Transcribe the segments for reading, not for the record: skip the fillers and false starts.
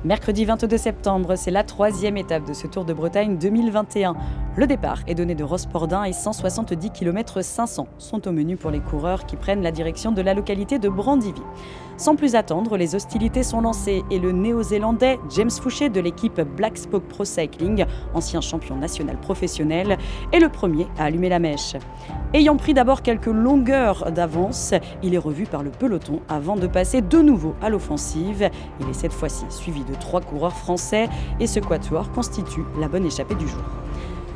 Mercredi 22 septembre, c'est la troisième étape de ce Tour de Bretagne 2021. Le départ est donné de Rospordin et 170 km 500 sont au menu pour les coureurs qui prennent la direction de la localité de Brandivy. Sans plus attendre, les hostilités sont lancées et le néo-zélandais James Foucher de l'équipe Black Spoke Pro Cycling, ancien champion national professionnel, est le premier à allumer la mèche. Ayant pris d'abord quelques longueurs d'avance, il est revu par le peloton avant de passer de nouveau à l'offensive. Il est cette fois-ci suivi de 3 coureurs français et ce quatuor constitue la bonne échappée du jour.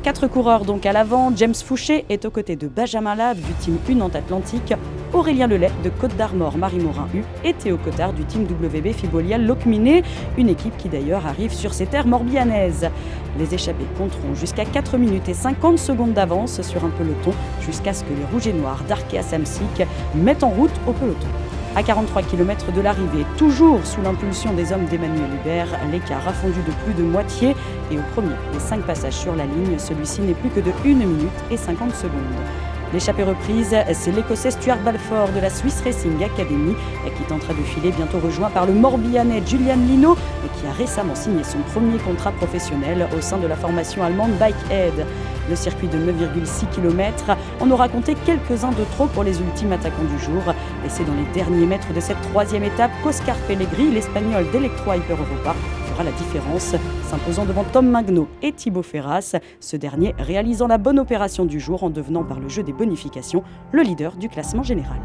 4 coureurs donc à l'avant. James Foucher est aux côtés de Benjamin Lave du team U Nantes Atlantique, Aurélien Lelay de Côte d'Armor Marie-Morin U et Théo Cottard du team WB Fibolial Locminé, une équipe qui d'ailleurs arrive sur ses terres morbihanaises. Les échappés compteront jusqu'à 4 minutes et 50 secondes d'avance sur un peloton jusqu'à ce que les Rouges et Noirs d'Arkea Samsic mettent en route au peloton. À 43 km de l'arrivée, toujours sous l'impulsion des hommes d'Emmanuel Hubert, l'écart a fondu de plus de moitié et au premier des 5 passages sur la ligne, celui-ci n'est plus que de 1 minute et 50 secondes. L'échappée reprise, c'est l'Écossais Stuart Balfour de la Swiss Racing Academy qui tentera de filer, bientôt rejoint par le Morbihanais Julian Lino qui a récemment signé son premier contrat professionnel au sein de la formation allemande Bikehead. Le circuit de 9,6 km en aura compté quelques-uns de trop pour les ultimes attaquants du jour. Et c'est dans les derniers mètres de cette troisième étape qu'Oscar Pellegrini, l'Espagnol d'Electro Hyper Europa, fera la différence, s'imposant devant Tom Magno et Thibaut Ferras, ce dernier réalisant la bonne opération du jour en devenant par le jeu des bonifications le leader du classement général.